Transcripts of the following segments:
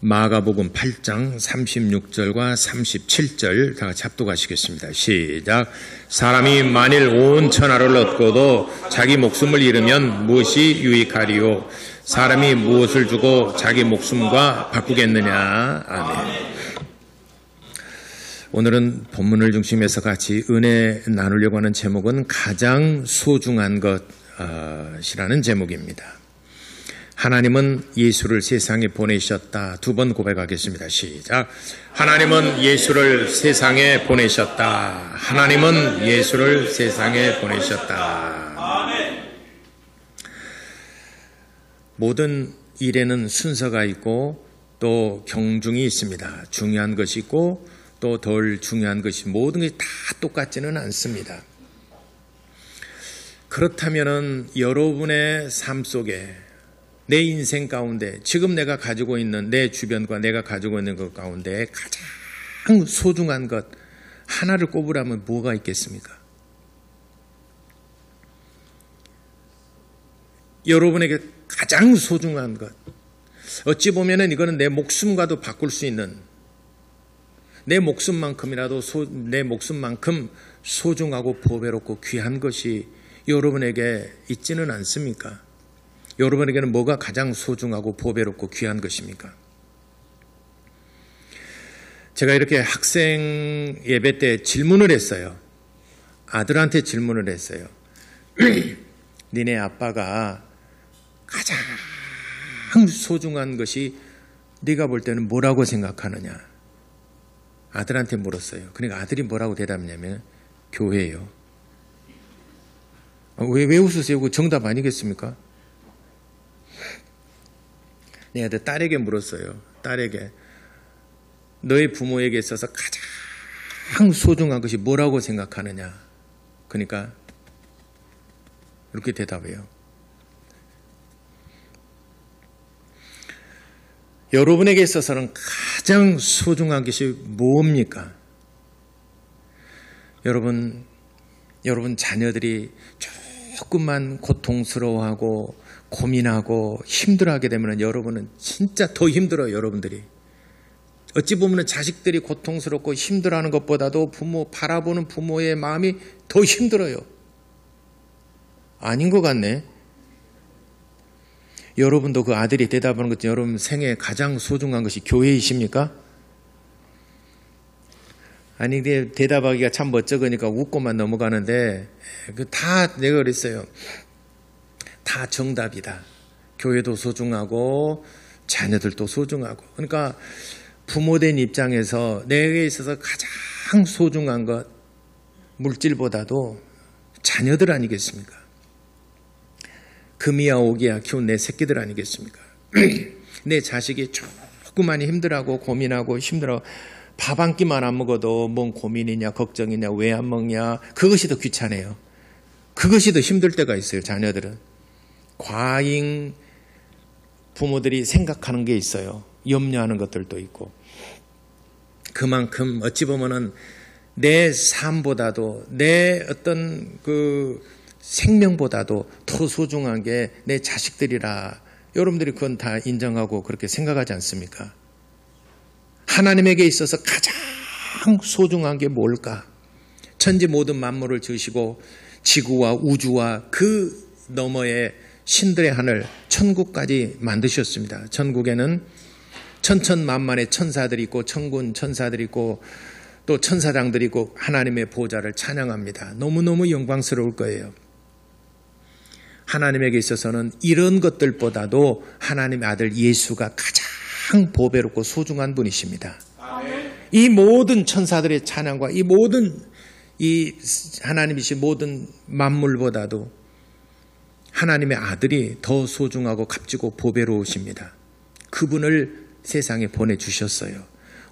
마가복음 8장 36절과 37절 다 같이 합독하시겠습니다. 시작. 사람이 만일 온 천하를 얻고도 자기 목숨을 잃으면 무엇이 유익하리요? 사람이 무엇을 주고 자기 목숨과 바꾸겠느냐? 아멘. 오늘은 본문을 중심해서 같이 은혜 나누려고 하는 제목은 가장 소중한 것이라는 제목입니다. 하나님은 예수를 세상에 보내셨다. 두 번 고백하겠습니다. 시작. 하나님은 예수를 세상에 보내셨다. 하나님은 예수를 세상에 보내셨다. 모든 일에는 순서가 있고 또 경중이 있습니다. 중요한 것이 있고 또 덜 중요한 것이 모든 것이 다 똑같지는 않습니다. 그렇다면은 여러분의 삶 속에 내 인생 가운데 지금 내가 가지고 있는 내 주변과 내가 가지고 있는 것 가운데 가장 소중한 것 하나를 꼽으라면 뭐가 있겠습니까? 여러분에게 가장 소중한 것, 어찌 보면은 이거는 내 목숨과도 바꿀 수 있는, 내 목숨만큼이라도 내 목숨만큼 소중하고 보배롭고 귀한 것이 여러분에게 있지는 않습니까? 여러분에게는 뭐가 가장 소중하고 보배롭고 귀한 것입니까? 제가 이렇게 학생 예배 때 질문을 했어요. 아들한테 질문을 했어요. 니네 아빠가 가장 소중한 것이 네가 볼 때는 뭐라고 생각하느냐? 아들한테 물었어요. 그러니까 아들이 뭐라고 대답했냐면 교회예요. 왜 웃으세요? 그 정답 아니겠습니까? 내 아들 딸에게 물었어요. 딸에게 너의 부모에게 있어서 가장 소중한 것이 뭐라고 생각하느냐? 그러니까 이렇게 대답해요. 여러분에게 있어서는 가장 소중한 것이 뭡니까? 여러분 자녀들이 조금만 고통스러워하고 고민하고 힘들어하게 되면 여러분은 진짜 더 힘들어요. 여러분들이 어찌 보면 자식들이 고통스럽고 힘들어하는 것보다도 바라보는 부모의 마음이 더 힘들어요. 아닌 것 같네. 여러분도 그 아들이 대답하는 것처럼 여러분 생에 가장 소중한 것이 교회이십니까? 아니 대답하기가 참 멋쩍으니까 웃고만 넘어가는데 다 내가 그랬어요. 다 정답이다. 교회도 소중하고 자녀들도 소중하고. 그러니까 부모된 입장에서 내게 있어서 가장 소중한 것 물질보다도 자녀들 아니겠습니까? 금이야 오기야 키운 내 새끼들 아니겠습니까? 내 자식이 조금만 힘들어하고 고민하고 힘들어 밥 한 끼만 안 먹어도 뭔 고민이냐 걱정이냐 왜 안 먹냐 그것이 더 귀찮아요. 그것이 더 힘들 때가 있어요. 자녀들은 과잉 부모들이 생각하는 게 있어요. 염려하는 것들도 있고 그만큼 어찌 보면은 내 삶보다도 내 어떤 그 생명보다도 더 소중한 게 내 자식들이라 여러분들이 그건 다 인정하고 그렇게 생각하지 않습니까? 하나님에게 있어서 가장 소중한 게 뭘까? 천지 모든 만물을 지으시고 지구와 우주와 그 너머의 신들의 하늘 천국까지 만드셨습니다. 천국에는 천천만만의 천사들이 있고 천군 천사들이 있고 또 천사장들이 있고 하나님의 보좌를 찬양합니다. 너무너무 영광스러울 거예요. 하나님에게 있어서는 이런 것들보다도 하나님의 아들 예수가 가장 보배롭고 소중한 분이십니다. 이 모든 천사들의 찬양과 이 모든 이 하나님이신 모든 만물보다도 하나님의 아들이 더 소중하고 값지고 보배로우십니다. 그분을 세상에 보내주셨어요.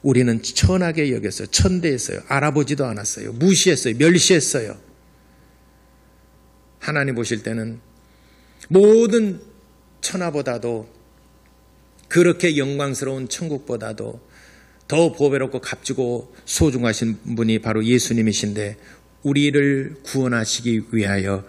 우리는 천하게 여겼어요. 천대했어요. 알아보지도 않았어요. 무시했어요. 멸시했어요. 하나님 보실 때는 모든 천하보다도 그렇게 영광스러운 천국보다도 더 보배롭고 값지고 소중하신 분이 바로 예수님이신데 우리를 구원하시기 위하여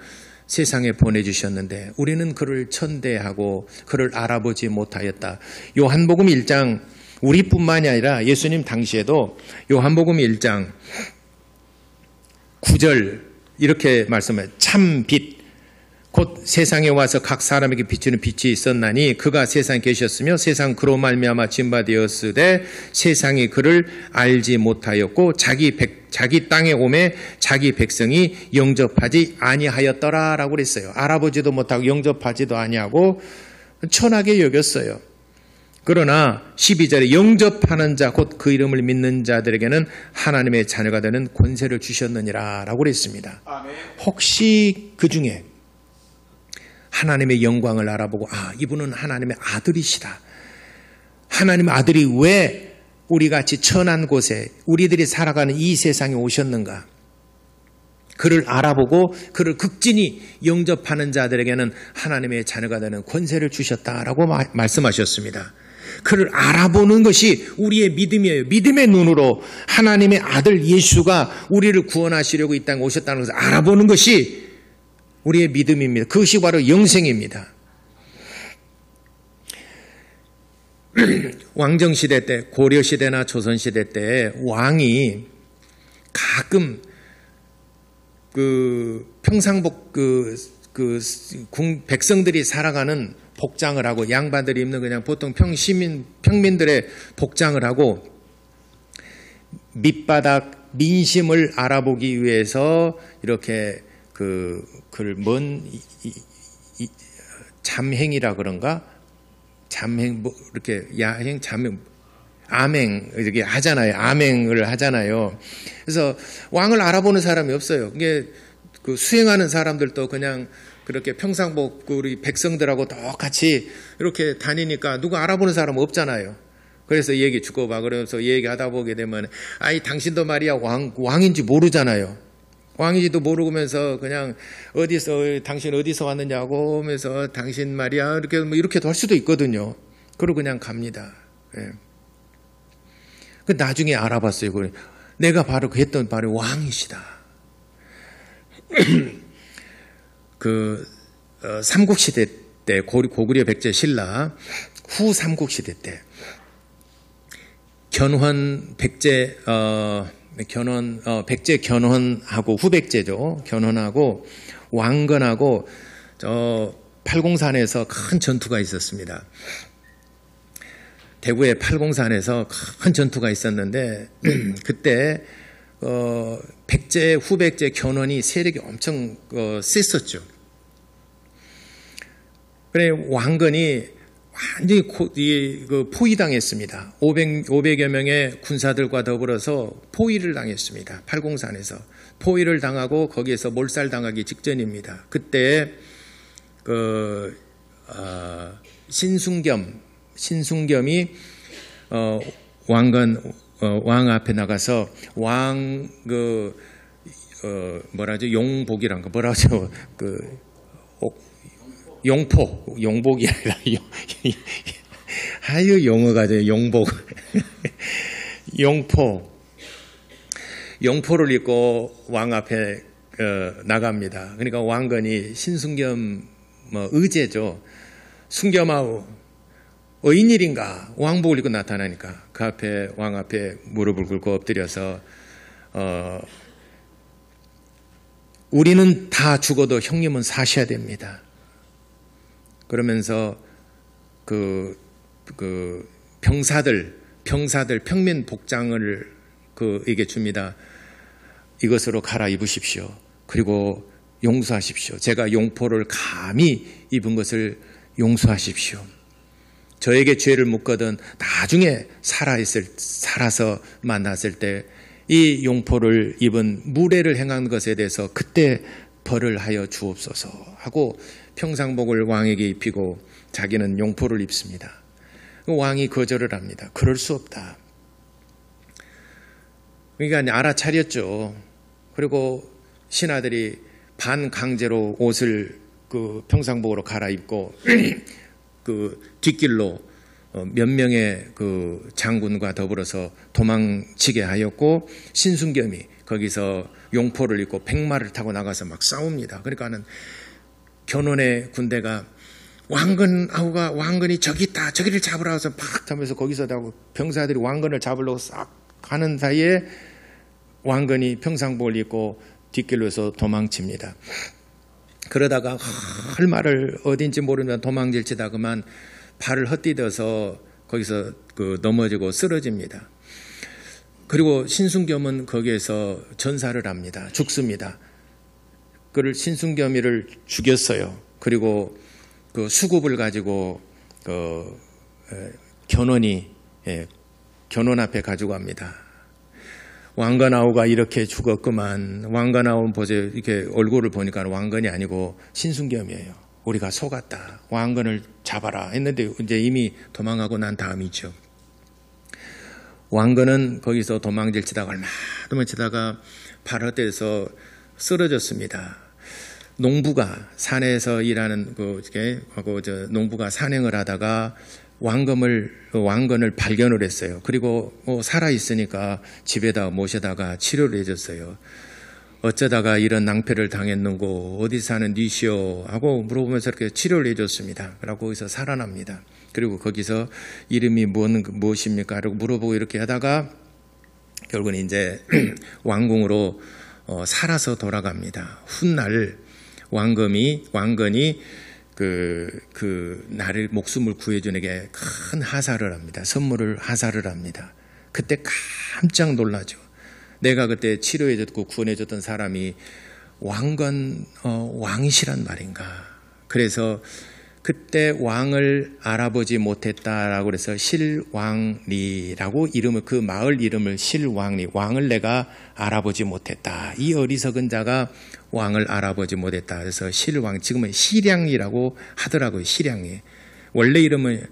세상에 보내주셨는데 우리는 그를 천대하고 그를 알아보지 못하였다. 요한복음 1장 우리뿐만이 아니라 예수님 당시에도 요한복음 1장 9절 이렇게 말씀해요. 참 빛 곧 세상에 와서 각 사람에게 비추는 빛이 있었나니 그가 세상에 계셨으며 세상 그로 말미암아 진바되었으되 세상이 그를 알지 못하였고 자기 땅에 오매 자기 백성이 영접하지 아니하였더라라고 그랬어요. 알아보지도 못하고 영접하지도 아니하고 천하게 여겼어요. 그러나 12절에 영접하는 자 곧 그 이름을 믿는 자들에게는 하나님의 자녀가 되는 권세를 주셨느니라 라고 그랬습니다. 혹시 그 중에 하나님의 영광을 알아보고 이분은 하나님의 아들이시다. 하나님의 아들이 왜 우리같이 천한 곳에 우리들이 살아가는 이 세상에 오셨는가. 그를 알아보고 그를 극진히 영접하는 자들에게는 하나님의 자녀가 되는 권세를 주셨다라고 말씀하셨습니다. 그를 알아보는 것이 우리의 믿음이에요. 믿음의 눈으로 하나님의 아들 예수가 우리를 구원하시려고 이 땅에 오셨다는 것을 알아보는 것이 우리의 믿음입니다. 그것이 바로 영생입니다. 왕정시대 때, 고려시대나 조선시대 때 왕이 가끔 평상복 백성들이 살아가는 복장을 하고 양반들이 입는 그냥 보통 평민들의 복장을 하고 밑바닥 민심을 알아보기 위해서 이렇게 잠행이라 그런가? 잠행, 이렇게 야행, 잠행, 암행, 이렇게 하잖아요. 암행을 하잖아요. 그래서 왕을 알아보는 사람이 없어요. 이게 수행하는 사람들도 그냥 그렇게 평상복 우리 백성들하고 똑같이 이렇게 다니니까 누구 알아보는 사람 없잖아요. 그래서 얘기 주고봐. 그러면서 얘기하다 보게 되면, 당신도 말이야, 왕인지 모르잖아요. 왕인지도 모르면서 그냥 당신 어디서 왔느냐고 하면서 당신 말이야 이렇게도 할 수도 있거든요. 그러고 그냥 갑니다. 예. 나중에 알아봤어요. 내가 바로 했던 바로 왕이시다. 삼국시대 때 고구려 백제 신라 후 삼국시대 때 백제 견훤하고 후백제죠. 견훤하고 왕건하고 팔공산에서 큰 전투가 있었습니다. 대구의 팔공산에서 큰 전투가 있었는데 그때 백제 후백제 견훤이 세력이 엄청 셌었죠. 그래 왕건이 완전히 포위당했습니다. 500여 명의 군사들과 더불어서 포위를 당했습니다. 팔공산에서 포위를 당하고 거기에서 몰살당하기 직전입니다. 그때 신순겸이 왕 앞에 나가서 용복이란가 뭐라죠? 용복이 아니라 용어가 용복. 용포를 입고 왕 앞에 나갑니다. 그러니까 왕건이 신순겸 의제죠. 순겸아우 어인일인가? 왕복을 입고 나타나니까 그 앞에 왕 앞에 무릎을 꿇고 엎드려서 우리는 다 죽어도 형님은 사셔야 됩니다. 그러면서 병사들 평민 복장을 그에게 줍니다. 이것으로 갈아입으십시오. 그리고 용서하십시오. 제가 용포를 감히 입은 것을 용서하십시오. 저에게 죄를 묻거든 나중에 살아서 만났을 때 이 용포를 입은 무례를 행한 것에 대해서 그때 벌을 하여 주옵소서 하고 평상복을 왕에게 입히고 자기는 용포를 입습니다. 왕이 거절을 합니다. 그럴 수 없다. 그러니까 알아차렸죠. 그리고 신하들이 반강제로 옷을 평상복으로 갈아입고 뒷길로 몇 명의 장군과 더불어서 도망치게 하였고 신순겸이 거기서 용포를 입고 백마를 타고 나가서 막 싸웁니다. 그러니까는 견훤의 군대가 왕건이 저기 있다, 저기를 잡으라 해서 팍 잡으면서 거기서 병사들이 왕건을 잡으려고 싹 가는 사이에 왕건이 평상복을 입고 뒷길로서 도망칩니다. 그러다가 할 말을 어딘지 모르면 도망질치다 그만 발을 헛디뎌서 거기서 넘어지고 쓰러집니다. 그리고 신순겸은 거기에서 전사를 합니다. 죽습니다. 그를 신순겸이를 죽였어요. 그리고 그 수급을 가지고 견훤이 견훤 앞에 가지고 갑니다. 왕건아우가 이렇게 죽었구만. 왕건아우 보세요. 이렇게 얼굴을 보니까 왕건이 아니고 신순겸이에요. 우리가 속았다. 왕건을 잡아라 했는데 이제 이미 도망가고 난 다음이죠. 왕건은 거기서 도망질치다가 얼마 치다가 발 헛대서 쓰러졌습니다. 농부가 산에서 일하는 농부가 산행을 하다가 왕건을 발견을 했어요. 그리고 살아 있으니까 집에다 모셔다가 치료를 해줬어요. 어쩌다가 이런 낭패를 당했는고 어디 사는 니시오 하고 물어보면서 이렇게 치료를 해줬습니다. 그러고 거기서 살아납니다. 그리고 거기서 이름이 무엇입니까? 라고 물어보고 이렇게 하다가 결국은 이제 왕궁으로 살아서 돌아갑니다. 훗날 왕건이 나를 목숨을 구해주는게 큰 하사를 합니다. 선물을 하사를 합니다. 그때 깜짝 놀라죠. 내가 그때 치료해줬고 구원해줬던 사람이 왕이시란 말인가. 그래서 그때 왕을 알아보지 못했다라고 그래서 실왕리라고 그 마을 이름을 실왕리, 왕을 내가 알아보지 못했다. 이 어리석은 자가 왕을 알아보지 못했다. 그래서 실왕, 지금은 실양리라고 하더라고요. 실양리. 원래 이름은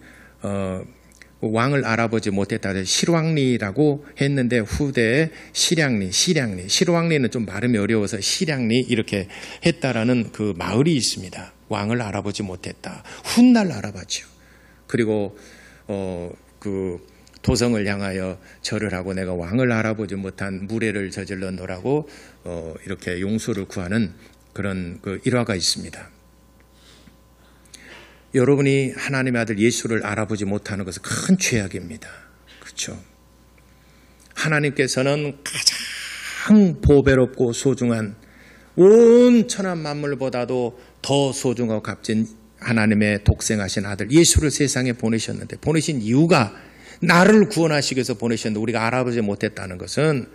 왕을 알아보지 못했다. 실왕리라고 했는데 후대에 실왕리는 좀 발음이 어려워서 실양리 이렇게 했다라는 그 마을이 있습니다. 왕을 알아보지 못했다. 훗날 알아봤죠. 그리고 도성을 향하여 절을 하고 내가 왕을 알아보지 못한 무례를 저질렀노라고 이렇게 용서를 구하는 그런 일화가 있습니다. 여러분이 하나님의 아들 예수를 알아보지 못하는 것은 큰 죄악입니다. 그렇죠? 하나님께서는 가장 보배롭고 소중한 온 천한 만물보다도 더 소중하고 값진 하나님의 독생하신 아들 예수를 세상에 보내셨는데, 보내신 이유가 나를 구원하시기 위해서 보내셨는데 우리가 알아보지 못했다는 것은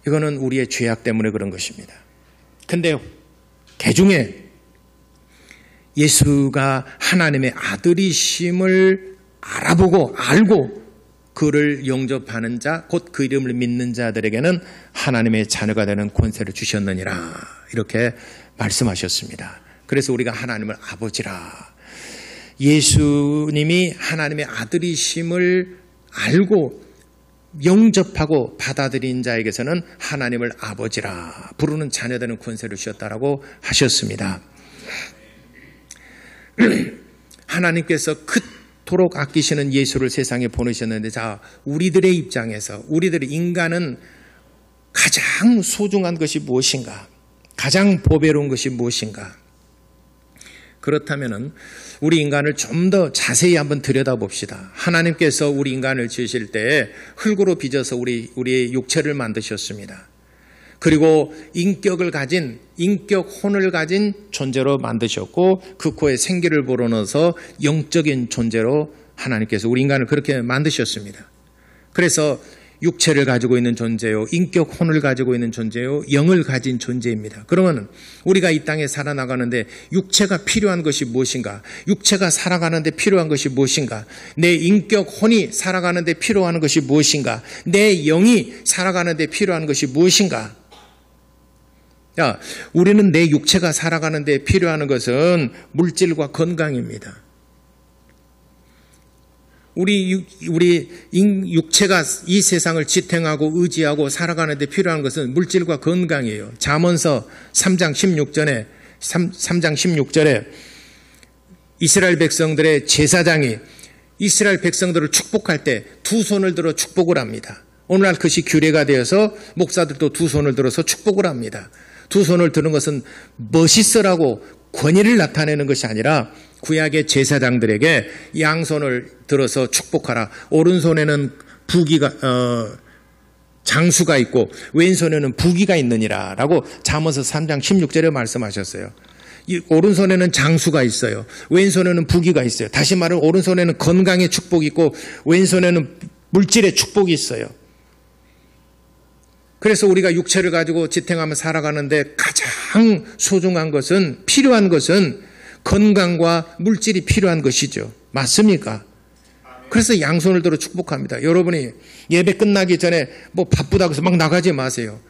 이거는 우리의 죄악 때문에 그런 것입니다. 근데 개중에 예수가 하나님의 아들이심을 알아보고 알고 그를 영접하는 자, 곧 그 이름을 믿는 자들에게는 하나님의 자녀가 되는 권세를 주셨느니라 이렇게 말씀하셨습니다. 그래서 우리가 하나님을 아버지라, 예수님이 하나님의 아들이심을 알고 영접하고 받아들인 자에게서는 하나님을 아버지라 부르는 자녀되는 권세를 주셨다라고 하셨습니다. 하나님께서 그토록 아끼시는 예수를 세상에 보내셨는데, 자, 우리들의 입장에서 우리들의 인간은 가장 소중한 것이 무엇인가? 가장 보배로운 것이 무엇인가? 그렇다면은 우리 인간을 좀 더 자세히 한번 들여다봅시다. 하나님께서 우리 인간을 지으실 때 흙으로 빚어서 우리의 육체를 만드셨습니다. 그리고 인격을 가진, 인격혼을 가진 존재로 만드셨고 그 코에 생기를 불어넣어서 영적인 존재로 하나님께서 우리 인간을 그렇게 만드셨습니다. 그래서 육체를 가지고 있는 존재요, 인격혼을 가지고 있는 존재요, 영을 가진 존재입니다. 그러면 우리가 이 땅에 살아나가는데 육체가 필요한 것이 무엇인가? 육체가 살아가는데 필요한 것이 무엇인가? 내 인격혼이 살아가는데 필요한 것이 무엇인가? 내 영이 살아가는데 필요한 것이 무엇인가? 야, 우리는 내 육체가 살아가는데 필요한 것은 물질과 건강입니다. 우리 육체가 이 세상을 지탱하고 의지하고 살아가는데 필요한 것은 물질과 건강이에요. 잠언서 3장 16절에 이스라엘 백성들의 제사장이 이스라엘 백성들을 축복할 때 두 손을 들어 축복을 합니다. 오늘날 그것이 규례가 되어서 목사들도 두 손을 들어서 축복을 합니다. 두 손을 드는 것은 멋있으라고 권위를 나타내는 것이 아니라 구약의 제사장들에게 양손을 들어서 축복하라. 오른손에는 장수가 있고 왼손에는 부귀가 있느니라 라고 잠언서 3장 16절에 말씀하셨어요. 이 오른손에는 장수가 있어요. 왼손에는 부귀가 있어요. 다시 말하면 오른손에는 건강의 축복이 있고 왼손에는 물질의 축복이 있어요. 그래서 우리가 육체를 가지고 지탱하며 살아가는데 가장 소중한 것은, 필요한 것은 건강과 물질이 필요한 것이죠. 맞습니까? 그래서 양손을 들어 축복합니다. 여러분이 예배 끝나기 전에 뭐 바쁘다고 해서 막 나가지 마세요.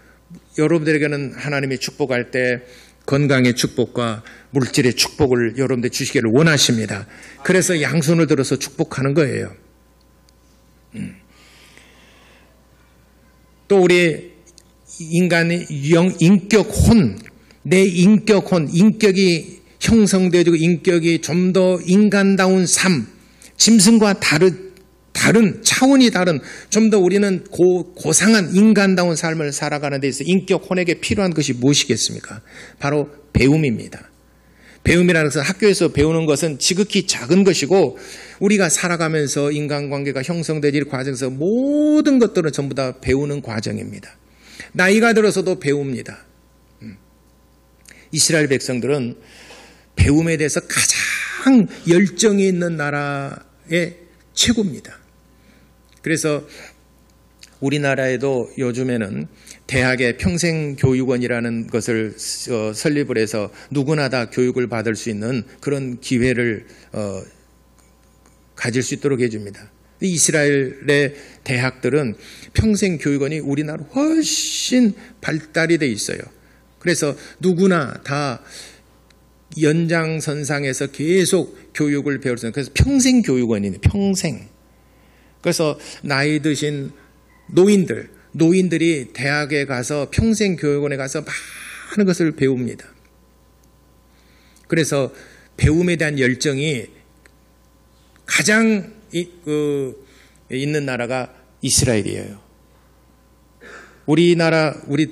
여러분들에게는 하나님이 축복할 때 건강의 축복과 물질의 축복을 여러분들 주시기를 원하십니다. 그래서 양손을 들어서 축복하는 거예요. 또 우리 인간의 인격혼, 내 인격혼, 인격이 형성되어지고 인격이 좀 더 인간다운 삶, 짐승과 다른 차원이 다른 좀 더 우리는 고상한 인간다운 삶을 살아가는 데 있어 인격혼에게 필요한 것이 무엇이겠습니까? 바로 배움입니다. 배움이라는 것은 학교에서 배우는 것은 지극히 작은 것이고 우리가 살아가면서 인간관계가 형성되는 과정에서 모든 것들은 전부 다 배우는 과정입니다. 나이가 들어서도 배웁니다. 이스라엘 백성들은 배움에 대해서 가장 열정이 있는 나라의 최고입니다. 그래서 우리나라에도 요즘에는 대학의 평생교육원이라는 것을 설립을 해서 누구나 다 교육을 받을 수 있는 그런 기회를 가질 수 있도록 해줍니다. 이스라엘의 대학들은 평생교육원이 우리나라 훨씬 발달이 돼 있어요. 그래서 누구나 다 연장선상에서 계속 교육을 배울 수 있는, 그래서 평생교육원이네요. 평생. 그래서 나이 드신 노인들이 대학에 가서 평생교육원에 가서 많은 것을 배웁니다. 그래서 배움에 대한 열정이 가장 있는 나라가 이스라엘이에요. 우리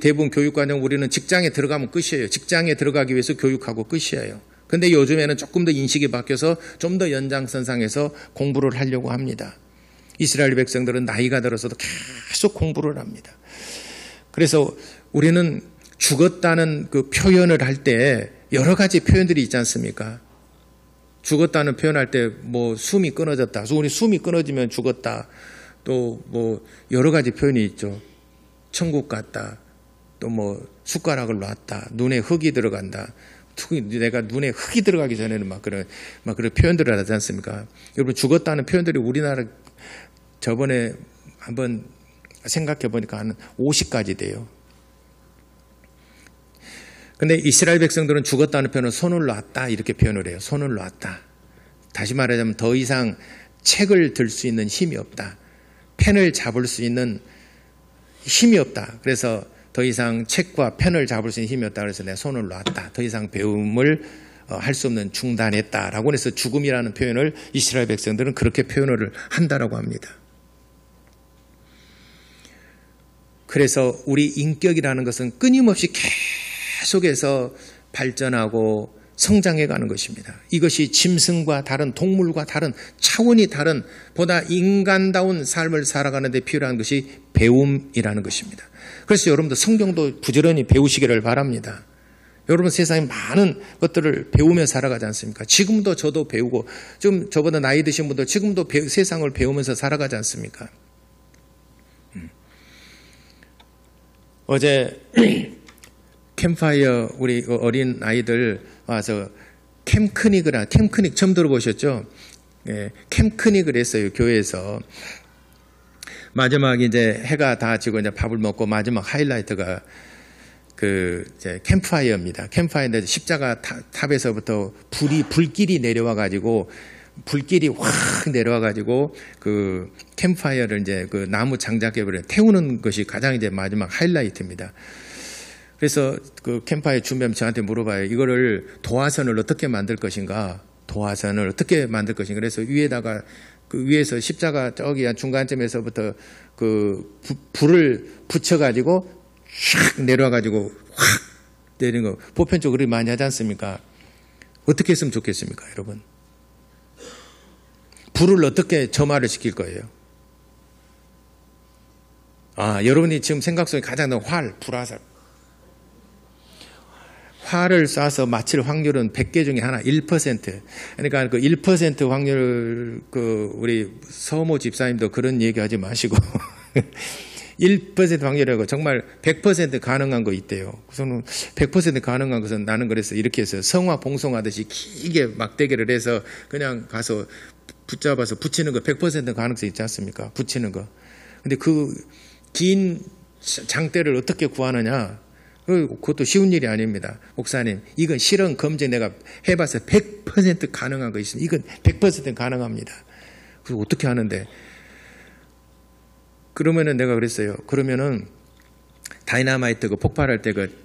대부분 교육과정 우리는 직장에 들어가면 끝이에요. 직장에 들어가기 위해서 교육하고 끝이에요. 근데 요즘에는 조금 더 인식이 바뀌어서 좀 더 연장선상에서 공부를 하려고 합니다. 이스라엘 백성들은 나이가 들어서도 계속 공부를 합니다. 그래서 우리는 죽었다는 그 표현을 할 때 여러 가지 표현들이 있지 않습니까? 죽었다는 표현할 때 뭐 숨이 끊어졌다. 우리 숨이 끊어지면 죽었다. 또 뭐 여러 가지 표현이 있죠. 천국 갔다. 또 뭐 숟가락을 놨다. 눈에 흙이 들어간다. 내가 눈에 흙이 들어가기 전에는 막 그런 표현들을 하지 않습니까? 여러분 죽었다는 표현들이 우리나라 저번에 한번 생각해 보니까 한 50가지 돼요. 근데 이스라엘 백성들은 죽었다는 표현을 손을 놨다 이렇게 표현을 해요. 손을 놨다. 다시 말하자면 더 이상 책을 들 수 있는 힘이 없다. 펜을 잡을 수 있는 힘이 없다. 그래서 더 이상 책과 펜을 잡을 수 있는 힘이 없다. 그래서 내가 손을 놨다. 더 이상 배움을 할 수 없는 중단했다라고 해서 죽음이라는 표현을 이스라엘 백성들은 그렇게 표현을 한다라고 합니다. 그래서 우리 인격이라는 것은 끊임없이 계속해서 발전하고 성장해가는 것입니다. 이것이 짐승과 다른 동물과 다른 차원이 다른 보다 인간다운 삶을 살아가는 데 필요한 것이 배움이라는 것입니다. 그래서 여러분들 성경도 부지런히 배우시기를 바랍니다. 여러분 세상에 많은 것들을 배우며 살아가지 않습니까? 지금도 저도 배우고 좀 저보다 나이 드신 분들 지금도 세상을 배우면서 살아가지 않습니까? 어제 캠파이어 우리 어린 아이들 와서 캠크닉 처음 들어보셨죠? 예, 캠크닉을 했어요. 교회에서. 마지막 이제 해가 다 지고 이제 밥을 먹고 마지막 하이라이트가 이제 캠프파이어입니다. 캠프파이어인데 십자가 탑에서부터 불길이 내려와가지고 불길이 확 내려와가지고 그 캠프파이어를 이제 그 나무 장작에 태우는 것이 가장 이제 마지막 하이라이트입니다. 그래서 그 캠프파이어 준비하면 저한테 물어봐요. 이거를 도화선을 어떻게 만들 것인가? 도화선을 어떻게 만들 것인가? 그래서 위에다가 그 위에서 십자가 저기 중간점에서부터 그 불을 붙여가지고 샥 내려와가지고 확 내리는 거 보편적으로 많이 하지 않습니까? 어떻게 했으면 좋겠습니까, 여러분? 불을 어떻게 점화를 시킬 거예요? 여러분이 지금 생각 속에 가장 큰 불화살. 활을 쏴서 맞힐 확률은 100개 중에 하나, 1%. 그러니까 그 1% 확률, 우리 서모 집사님도 그런 얘기 하지 마시고, 1% 확률이라고 정말 100% 가능한 거 있대요. 그래서 100% 가능한 것은 나는 그래서 이렇게 했어요. 성화 봉송하듯이 길게 막대기를 해서 그냥 가서 붙잡아서 붙이는 거 100% 가능성 있지 않습니까? 붙이는 거. 근데 그 긴 장대를 어떻게 구하느냐? 그것도 쉬운 일이 아닙니다. 목사님, 이건 실험 검증 내가 해봐서 100% 가능한 거 있으니 이건 100% 가능합니다. 그래서 어떻게 하는데? 그러면은 내가 그랬어요. 그러면은 다이나마이트 그 폭발할 때 그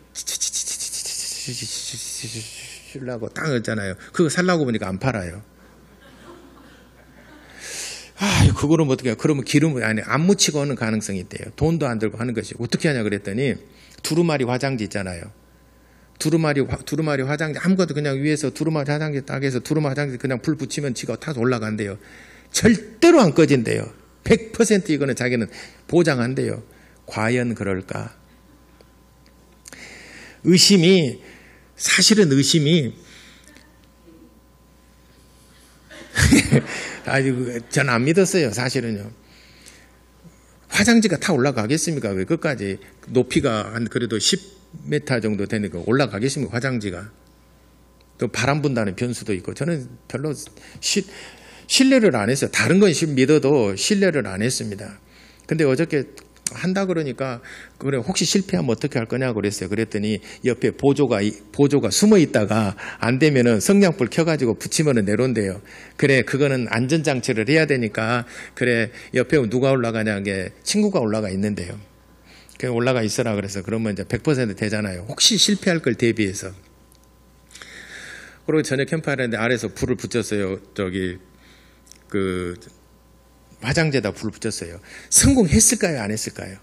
치라고 딱 했잖아요. 그거 살라고 보니까 안 팔아요. 그거는 어떻게 해요? 그러면 기름 안 묻히고 하는 가능성이 있대요. 돈도 안 들고 하는 것이. 어떻게 하냐 그랬더니 두루마리 화장지 있잖아요. 두루마리 화장지 아무것도 그냥 위에서 두루마리 화장지 딱 해서 두루마리 화장지 그냥 불 붙이면 지가 타서 올라간대요. 절대로 안 꺼진대요. 100% 이거는 자기는 보장한대요. 과연 그럴까? 사실은 의심이 전 안 믿었어요. 사실은요. 화장지가 타 올라가겠습니까? 왜 끝까지 높이가 한 그래도 10m 정도 되니까 올라가겠습니까? 화장지가. 또 바람 분다는 변수도 있고 저는 별로 신뢰를 안 했어요. 다른 건 믿어도 신뢰를 안 했습니다. 근데 어저께 한다 그러니까 그래 혹시 실패하면 어떻게 할 거냐고 그랬어요. 그랬더니 옆에 보조가 숨어 있다가 안 되면은 성냥불 켜가지고 붙이면은 내려온대요. 그래 그거는 안전장치를 해야 되니까 그래 옆에 누가 올라가냐 게 친구가 올라가 있는데요. 그 올라가 있어라 그래서 그러면 이제 100% 되잖아요. 혹시 실패할 걸 대비해서. 그리고 저녁 캠프하는데 아래에서 불을 붙였어요. 화장지에다 불을 붙였어요. 성공했을까요? 안 했을까요?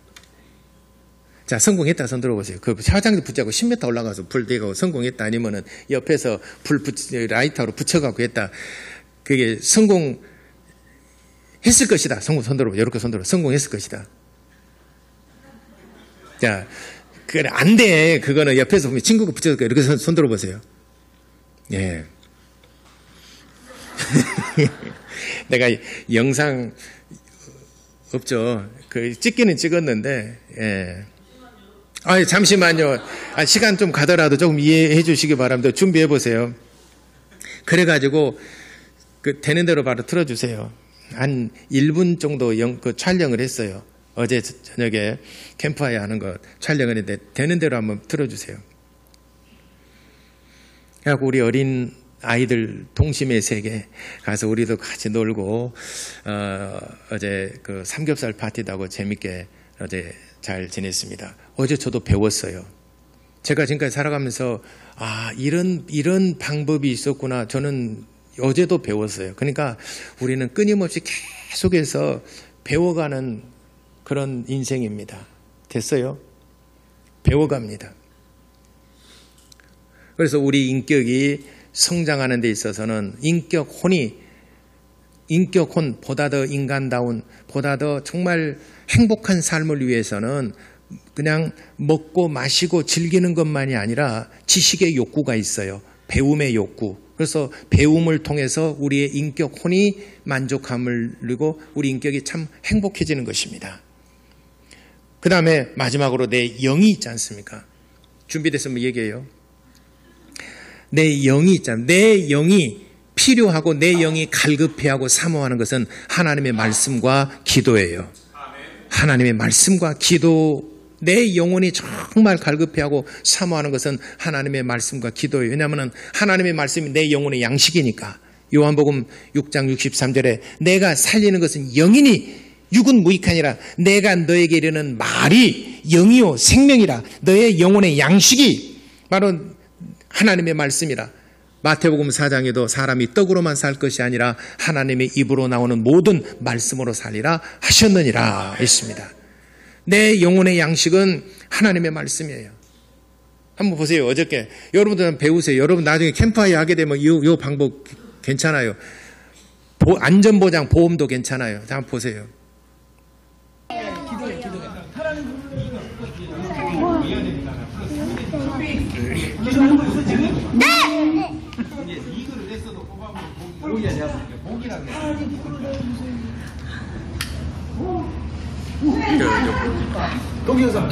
자, 성공했다 손 들어보세요. 그 화장지 붙잡고 10m 올라가서 불 대고 성공했다 아니면은 옆에서 라이터로 붙여갖고 했다. 그게 성공했을 것이다. 손 들어보세요. 이렇게 손 들어. 성공했을 것이다. 자, 그래 안 돼. 그거는 옆에서 보면 친구가 붙여서 이렇게 손 들어보세요. 예. 내가 영상 없죠. 찍기는 찍었는데, 예. 잠시만요. 시간 좀 가더라도 조금 이해해 주시기 바랍니다. 준비해 보세요. 그래가지고, 되는 대로 바로 틀어주세요. 한 1분 정도 촬영을 했어요. 어제 저녁에 캠프파이어 하는 거 촬영을 했는데, 되는 대로 한번 틀어주세요. 그래갖고 우리 어린 아이들 동심의 세계 가서 우리도 같이 놀고 어제 삼겹살 파티도 하고 재밌게 어제 잘 지냈습니다. 어제 저도 배웠어요. 제가 지금까지 살아가면서 이런 방법이 있었구나. 저는 어제도 배웠어요. 그러니까 우리는 끊임없이 계속해서 배워가는 그런 인생입니다. 됐어요? 배워갑니다. 그래서 우리 인격이 성장하는 데 있어서는 인격혼, 보다 더 인간다운, 보다 더 정말 행복한 삶을 위해서는 그냥 먹고 마시고 즐기는 것만이 아니라 지식의 욕구가 있어요. 배움의 욕구. 그래서 배움을 통해서 우리의 인격혼이 만족함을 누리고 우리 인격이 참 행복해지는 것입니다. 그 다음에 마지막으로 내 영이 있지 않습니까? 준비됐으면 얘기해요. 내 영이 있잖아요. 내 영이 필요하고 내 영이 갈급해하고 사모하는 것은 하나님의 말씀과 기도예요. 하나님의 말씀과 기도, 내 영혼이 정말 갈급해하고 사모하는 것은 하나님의 말씀과 기도예요. 왜냐하면 하나님의 말씀이 내 영혼의 양식이니까. 요한복음 6장 63절에 내가 살리는 것은 영이니 육은 무익하니라. 내가 너에게 이르는 말이 영이요 생명이라. 너의 영혼의 양식이 바로 하나님의 말씀이라. 마태복음 4장에도 사람이 떡으로만 살 것이 아니라 하나님의 입으로 나오는 모든 말씀으로 살리라 하셨느니라 했습니다. 내 영혼의 양식은 하나님의 말씀이에요. 한번 보세요. 어저께 여러분들은 배우세요. 여러분 나중에 캠프파이어 하게 되면 이 방법 괜찮아요. 안전보장 보험도 괜찮아요. 자, 한번 보세요. 동영상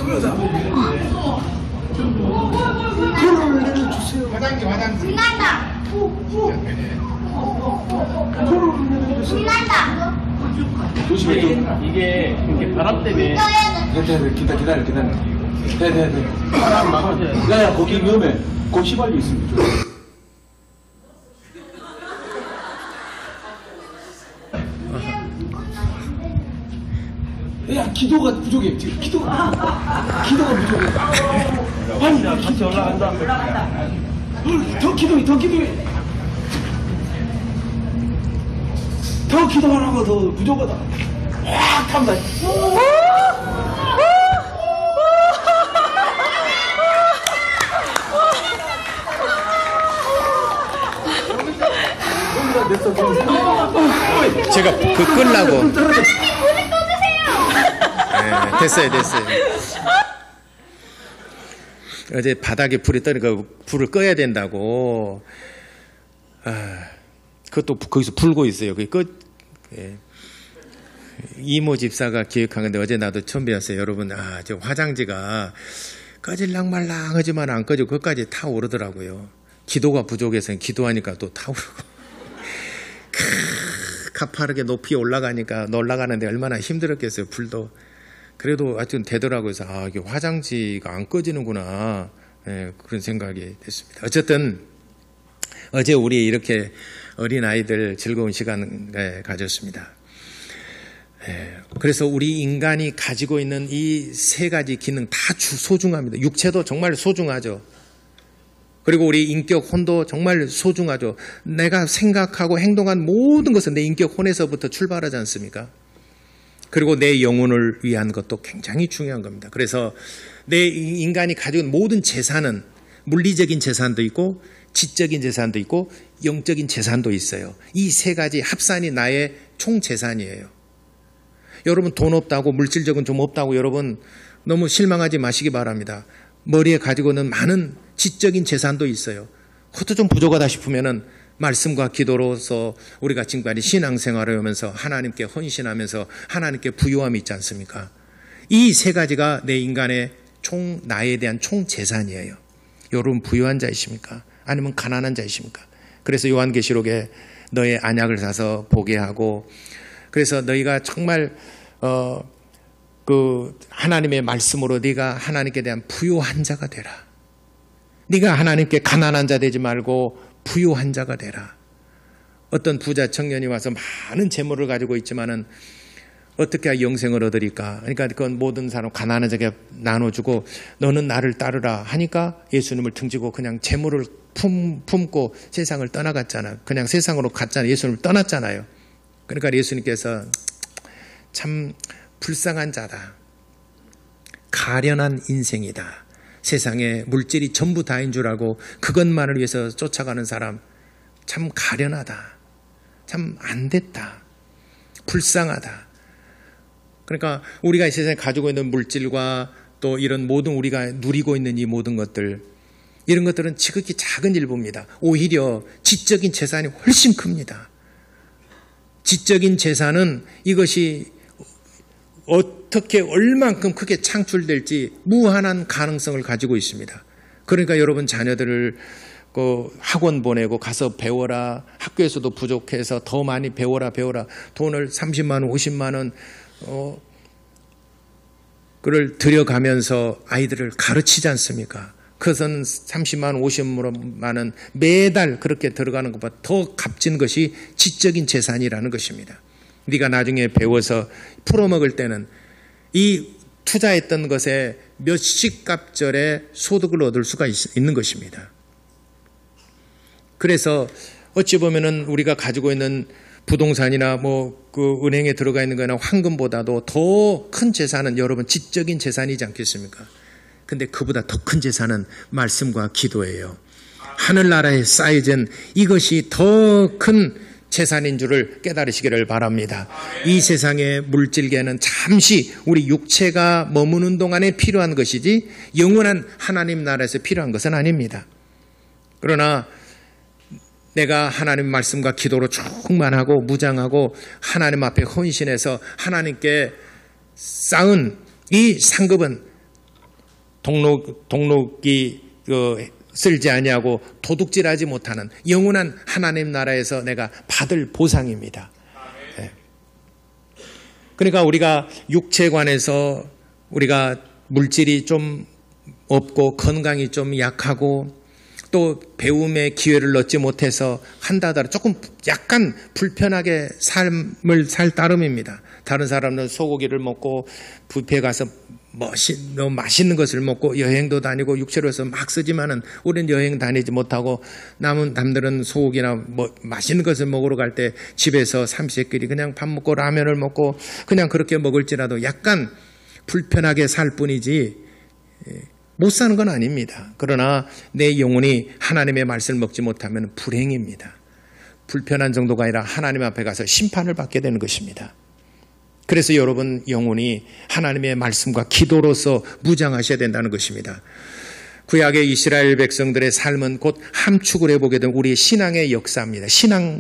화장지 신난다. 신난다. 이게 이렇게 바람 때문에 기다려. 네. 바람 막아. 야, 거기 위험해. 고시발이 있습니다. 야, 기도가 부족해. 지금 기도가 부족해. 아니, 같이 올라간다. 더 기도해. 더 기도하라고. 더 부족하다. 확 탄다. 제가 끌라고. 네, 됐어요. 어제 바닥에 불이 떠니까 불을 꺼야 된다고. 그것도 거기서 불고 있어요. 예. 이모 집사가 기획한 건데 어제 나도 처음 배웠어요. 여러분, 저 화장지가 꺼질랑 말랑 하지만 안 꺼지고 그것까지 타오르더라고요. 기도가 부족해서 기도하니까 또 타오르고. 가파르게 높이 올라가니까 올라가는데 얼마나 힘들었겠어요. 불도. 그래도 하여튼 되더라고요. 그래서 이게 화장지가 안 꺼지는구나. 예, 그런 생각이 됐습니다. 어쨌든 어제 우리 이렇게 어린아이들 즐거운 시간을 가졌습니다. 예, 그래서 우리 인간이 가지고 있는 이 세 가지 기능 다 소중합니다. 육체도 정말 소중하죠. 그리고 우리 인격 혼도 정말 소중하죠. 내가 생각하고 행동한 모든 것은 내 인격 혼에서부터 출발하지 않습니까? 그리고 내 영혼을 위한 것도 굉장히 중요한 겁니다. 그래서 내 인간이 가지고 있는 모든 재산은 물리적인 재산도 있고 지적인 재산도 있고 영적인 재산도 있어요. 이 세 가지 합산이 나의 총 재산이에요. 여러분 돈 없다고 물질적인 좀 없다고 여러분 너무 실망하지 마시기 바랍니다. 머리에 가지고 있는 많은 지적인 재산도 있어요. 그것도 좀 부족하다 싶으면은 말씀과 기도로서 우리가 지금까지 신앙생활을 하면서 하나님께 헌신하면서 하나님께 부요함이 있지 않습니까? 이 세 가지가 내 인간의 나에 대한 총 재산이에요. 여러분 부요한 자이십니까? 아니면 가난한 자이십니까? 그래서 요한계시록에 너의 안약을 사서 보게 하고 그래서 너희가 정말 하나님의 말씀으로 네가 하나님께 대한 부요한 자가 되라. 네가 하나님께 가난한 자 되지 말고 부요한 자가 되라. 어떤 부자 청년이 와서 많은 재물을 가지고 있지만은 어떻게 영생을 얻으리까? 그러니까 그건 모든 사람 가난한 자에게 나눠주고 너는 나를 따르라 하니까 예수님을 등지고 그냥 재물을 품고 세상을 떠나갔잖아요. 그냥 세상으로 갔잖아요. 예수님을 떠났잖아요. 그러니까 예수님께서 참 불쌍한 자다. 가련한 인생이다. 세상에 물질이 전부 다인 줄 알고 그것만을 위해서 쫓아가는 사람 참 가련하다. 참 안 됐다. 불쌍하다. 그러니까 우리가 이 세상에 가지고 있는 물질과 또 이런 모든 우리가 누리고 있는 이 모든 것들 이런 것들은 지극히 작은 일부입니다. 오히려 지적인 재산이 훨씬 큽니다. 지적인 재산은 이것이 어떻게 얼만큼 크게 창출될지 무한한 가능성을 가지고 있습니다. 그러니까 여러분 자녀들을 학원 보내고 가서 배워라. 학교에서도 부족해서 더 많이 배워라. 돈을 30만 원, 50만 원 그를 들여가면서 아이들을 가르치지 않습니까? 그것은 30만 원, 50만 원 매달 그렇게 들어가는 것보다 더 값진 것이 지적인 재산이라는 것입니다. 네가 나중에 배워서 풀어먹을 때는 이 투자했던 것에 몇십 갑절의 소득을 얻을 수가 있는 것입니다. 그래서 어찌 보면은 우리가 가지고 있는 부동산이나 은행에 들어가 있는 거나 황금보다도 더 큰 재산은 여러분 지적인 재산이지 않겠습니까? 근데 그보다 더 큰 재산은 말씀과 기도예요. 하늘나라에 쌓여진 이것이 더 큰 재산인 줄을 깨달으시기를 바랍니다. 이 세상의 물질계는 잠시 우리 육체가 머무는 동안에 필요한 것이지 영원한 하나님 나라에서 필요한 것은 아닙니다. 그러나 내가 하나님 말씀과 기도로 충만하고 무장하고 하나님 앞에 헌신해서 하나님께 쌓은 이 상급은 동록이 쓸지 아니하고 도둑질하지 못하는 영원한 하나님 나라에서 내가 받을 보상입니다. 네. 그러니까 우리가 육체에 관해서 우리가 물질이 좀 없고 건강이 좀 약하고 또 배움의 기회를 얻지 못해서 한다더라 조금 약간 불편하게 삶을 살 따름입니다. 다른 사람은 소고기를 먹고 뷔페 가서 너무 맛있는 것을 먹고 여행도 다니고 육체로서 막 쓰지만은 우리는 여행 다니지 못하고 남들은 소고기나 맛있는 것을 먹으러 갈 때 집에서 삼시세끼리 그냥 밥 먹고 라면을 먹고 그냥 그렇게 먹을지라도 약간 불편하게 살 뿐이지 못 사는 건 아닙니다. 그러나 내 영혼이 하나님의 말씀을 먹지 못하면 불행입니다. 불편한 정도가 아니라 하나님 앞에 가서 심판을 받게 되는 것입니다. 그래서 여러분 영혼이 하나님의 말씀과 기도로서 무장하셔야 된다는 것입니다. 구약의 이스라엘 백성들의 삶은 곧 함축을 해보게 되면 우리의 신앙의 역사입니다.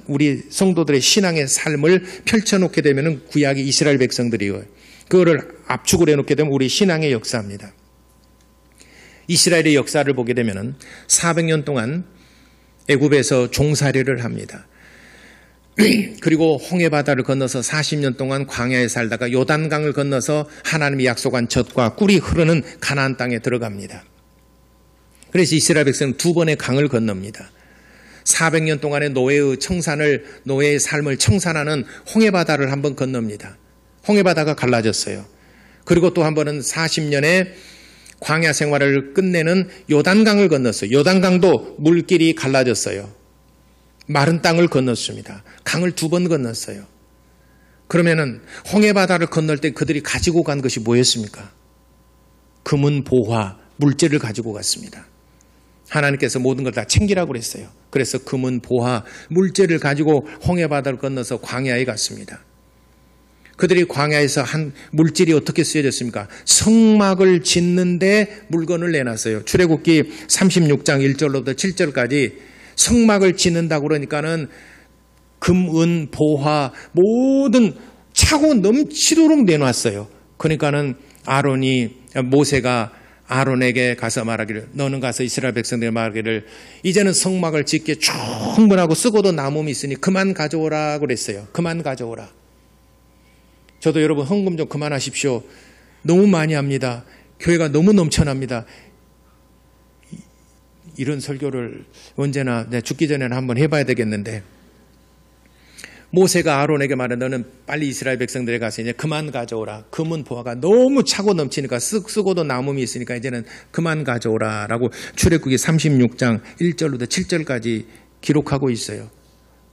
우리 성도들의 신앙의 삶을 펼쳐놓게 되면 구약의 이스라엘 백성들이요. 그거를 압축을 해놓게 되면 우리 신앙의 역사입니다. 이스라엘의 역사를 보게 되면 400년 동안 애굽에서 종살이를 합니다. 그리고 홍해바다를 건너서 40년 동안 광야에 살다가 요단강을 건너서 하나님이 약속한 젖과 꿀이 흐르는 가나안 땅에 들어갑니다. 그래서 이스라엘 백성은 두 번의 강을 건넙니다. 400년 동안의 노예의 삶을 청산하는 홍해바다를 한번 건넙니다. 홍해바다가 갈라졌어요. 그리고 또 한 번은 40년의 광야 생활을 끝내는 요단강을 건넜어요. 요단강도 물길이 갈라졌어요. 마른 땅을 건넜습니다. 강을 두 번 건넜어요. 그러면은 홍해바다를 건널 때 그들이 가지고 간 것이 뭐였습니까? 금은 보화, 물질을 가지고 갔습니다. 하나님께서 모든 걸 다 챙기라고 그랬어요. 그래서 금은 보화, 물질을 가지고 홍해바다를 건너서 광야에 갔습니다. 그들이 광야에서 한 물질이 어떻게 쓰여졌습니까? 성막을 짓는데 물건을 내놨어요. 출애굽기 36장 1절로부터 7절까지 성막을 짓는다고 그러니까는 금, 은, 보화 모든 차고 넘치도록 내놨어요. 그러니까는 모세가 아론에게 가서 말하기를 너는 가서 이스라엘 백성들에게 말하기를 이제는 성막을 짓기에 충분하고 쓰고도 남음이 있으니 그만 가져오라 그랬어요. 그만 가져오라. 저도 여러분 헌금 좀 그만하십시오. 너무 많이 합니다. 교회가 너무 넘쳐납니다. 이런 설교를 언제나 내가 죽기 전에는 한번 해봐야 되겠는데 모세가 아론에게 말해 너는 빨리 이스라엘 백성들에 가서 이제 그만 가져오라. 금은 보화가 너무 차고 넘치니까 쓰고도 남음이 있으니까 이제는 그만 가져오라 라고 출애굽기 36장 1절부터 7절까지 기록하고 있어요.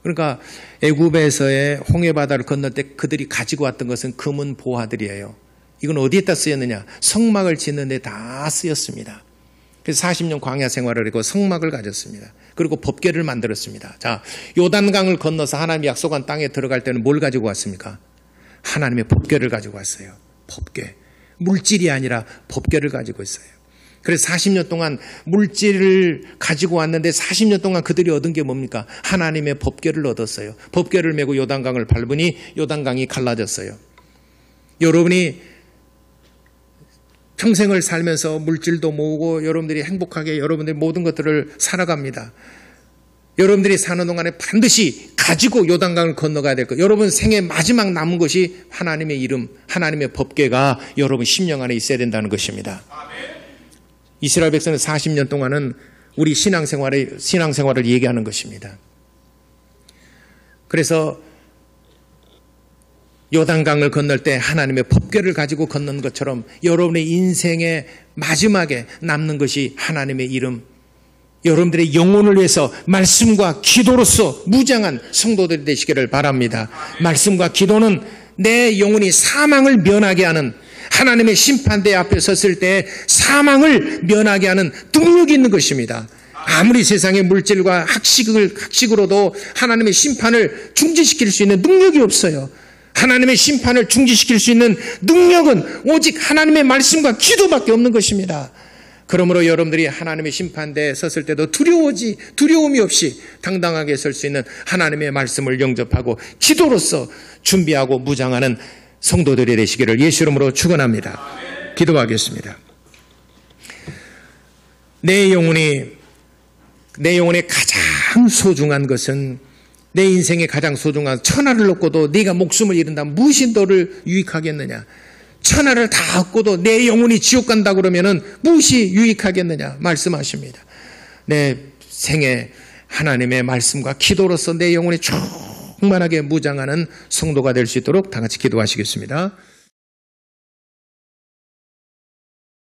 그러니까 애굽에서의 홍해바다를 건널 때 그들이 가지고 왔던 것은 금은 보화들이에요. 이건 어디에다 쓰였느냐? 성막을 짓는 데 다 쓰였습니다. 그래서 40년 광야 생활을 하고 성막을 가졌습니다. 그리고 법궤를 만들었습니다. 자, 요단강을 건너서 하나님이 약속한 땅에 들어갈 때는 뭘 가지고 왔습니까? 하나님의 법궤를 가지고 왔어요. 법궤. 물질이 아니라 법궤를 가지고 있어요. 그래서 40년 동안 물질을 가지고 왔는데 40년 동안 그들이 얻은 게 뭡니까? 하나님의 법궤를 얻었어요. 법궤를 메고 요단강을 밟으니 요단강이 갈라졌어요. 여러분이 평생을 살면서 물질도 모으고 여러분들이 행복하게 여러분들의 모든 것들을 살아갑니다. 여러분들이 사는 동안에 반드시 가지고 요단강을 건너가야 될 것. 여러분 생애 마지막 남은 것이 하나님의 이름, 하나님의 법궤가 여러분 심령 안에 있어야 된다는 것입니다. 이스라엘 백성은 40년 동안은 우리 신앙생활을 얘기하는 것입니다. 그래서 요단강을 건널 때 하나님의 법궤를 가지고 걷는 것처럼 여러분의 인생의 마지막에 남는 것이 하나님의 이름, 여러분들의 영혼을 위해서 말씀과 기도로서 무장한 성도들이 되시기를 바랍니다. 말씀과 기도는 내 영혼이 사망을 면하게 하는 하나님의 심판대 앞에 섰을 때 사망을 면하게 하는 능력이 있는 것입니다. 아무리 세상의 물질과 학식으로도 하나님의 심판을 중지시킬 수 있는 능력이 없어요. 하나님의 심판을 중지시킬 수 있는 능력은 오직 하나님의 말씀과 기도밖에 없는 것입니다. 그러므로 여러분들이 하나님의 심판대에 섰을 때도 두려움이 없이 당당하게 설 수 있는 하나님의 말씀을 영접하고 기도로서 준비하고 무장하는 성도들이 되시기를 예수 이름으로 축원합니다. 기도하겠습니다. 내 영혼에 가장 소중한 것은, 내 인생에 가장 소중한 천하를 얻고도 네가 목숨을 잃는다면 무엇이 너를 유익하겠느냐? 천하를 다 얻고도 내 영혼이 지옥 간다 그러면은 무엇이 유익하겠느냐 말씀하십니다. 내 생에 하나님의 말씀과 기도로서 내 영혼이 충만하게 무장하는 성도가 될 수 있도록 다 같이 기도하시겠습니다.